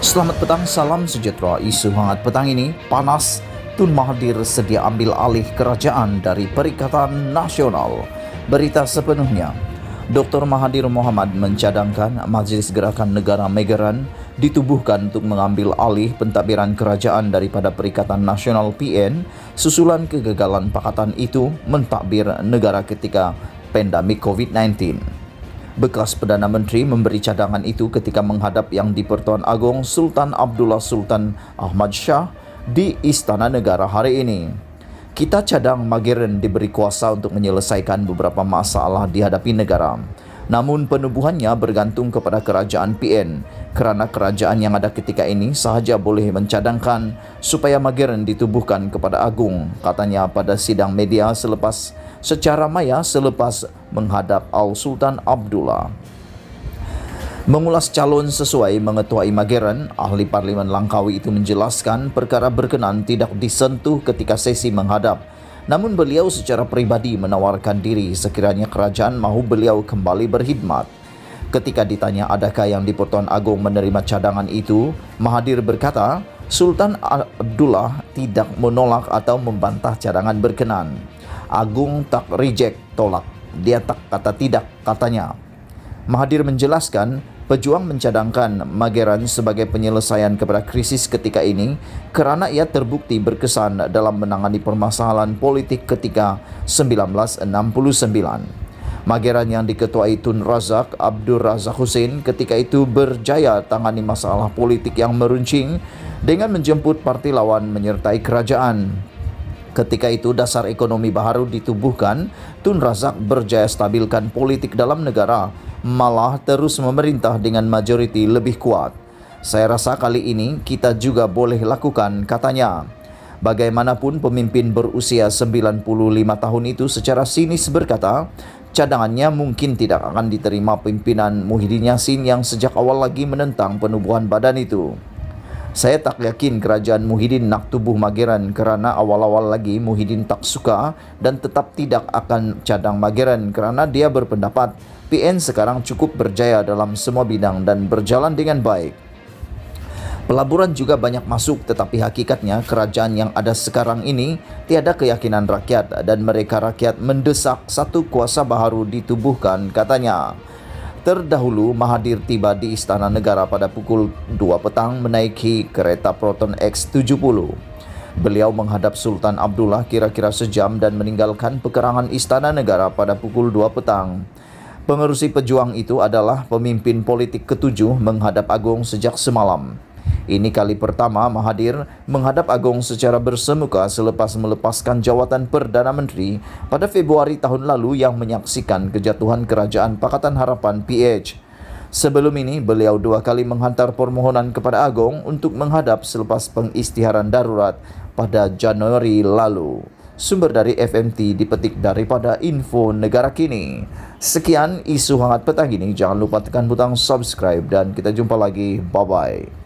Selamat petang, salam sejahtera. Isu hangat petang ini, panas, Tun Mahathir sedia ambil alih kerajaan dari Perikatan Nasional. Berita sepenuhnya, Dr. Mahathir Mohamad mencadangkan Majlis Gerakan Negara Megaran ditubuhkan untuk mengambil alih pentadbiran kerajaan daripada Perikatan Nasional PN susulan kegagalan pakatan itu mentadbir negara ketika pandemik COVID-19. Bekas Perdana Menteri memberi cadangan itu ketika menghadap Yang di-Pertuan Agong Sultan Abdullah Sultan Ahmad Shah di Istana Negara hari ini. Kita cadang Magheren diberi kuasa untuk menyelesaikan beberapa masalah dihadapi negara. Namun penubuhannya bergantung kepada kerajaan PN kerana kerajaan yang ada ketika ini sahaja boleh mencadangkan supaya Magheren ditubuhkan kepada Agung, katanya pada sidang media secara maya selepas menghadap Al-Sultan Abdullah. Mengulas calon sesuai mengetuai Magheren, ahli Parlimen Langkawi itu menjelaskan perkara berkenan tidak disentuh ketika sesi menghadap. Namun beliau secara peribadi menawarkan diri sekiranya kerajaan mahu beliau kembali berkhidmat. Ketika ditanya adakah Yang di-Pertuan Agong menerima cadangan itu, Mahathir berkata, Sultan Abdullah tidak menolak atau membantah cadangan berkenan. Agung tak reject, tolak. Dia tak kata tidak, katanya. Mahathir menjelaskan, pejuang mencadangkan Magheren sebagai penyelesaian kepada krisis ketika ini kerana ia terbukti berkesan dalam menangani permasalahan politik ketika 1969. Magheren yang diketuai Tun Razak Abdul Razak Hussein ketika itu berjaya tangani masalah politik yang meruncing dengan menjemput parti lawan menyertai kerajaan. Ketika itu dasar ekonomi baharu ditubuhkan, Tun Razak berjaya stabilkan politik dalam negara, malah terus memerintah dengan majoriti lebih kuat. Saya rasa kali ini kita juga boleh lakukan, katanya. Bagaimanapun pemimpin berusia 95 tahun itu secara sinis berkata, cadangannya mungkin tidak akan diterima pimpinan Muhyiddin Yassin yang sejak awal lagi menentang penubuhan badan itu. Saya tak yakin kerajaan Muhyiddin nak tubuh Magheren kerana awal-awal lagi Muhyiddin tak suka dan tetap tidak akan cadang Magheren kerana dia berpendapat PN sekarang cukup berjaya dalam semua bidang dan berjalan dengan baik. Pelaburan juga banyak masuk tetapi hakikatnya kerajaan yang ada sekarang ini tiada keyakinan rakyat dan mereka rakyat mendesak satu kuasa baharu ditubuhkan, katanya. Terdahulu, Mahathir tiba di Istana Negara pada pukul 2 petang menaiki kereta Proton X70. Beliau menghadap Sultan Abdullah kira-kira sejam dan meninggalkan pekarangan Istana Negara pada pukul 2 petang. Pengerusi pejuang itu adalah pemimpin politik ketujuh menghadap Agong sejak semalam. Ini kali pertama Mahathir menghadap Agong secara bersemuka selepas melepaskan jawatan Perdana Menteri pada Februari tahun lalu yang menyaksikan kejatuhan Kerajaan Pakatan Harapan PH. Sebelum ini, beliau 2 kali menghantar permohonan kepada Agong untuk menghadap selepas pengisytiharan darurat pada Januari lalu. Sumber dari FMT dipetik daripada Info Negara Kini. Sekian isu hangat petang ini. Jangan lupa tekan butang subscribe dan kita jumpa lagi. Bye-bye.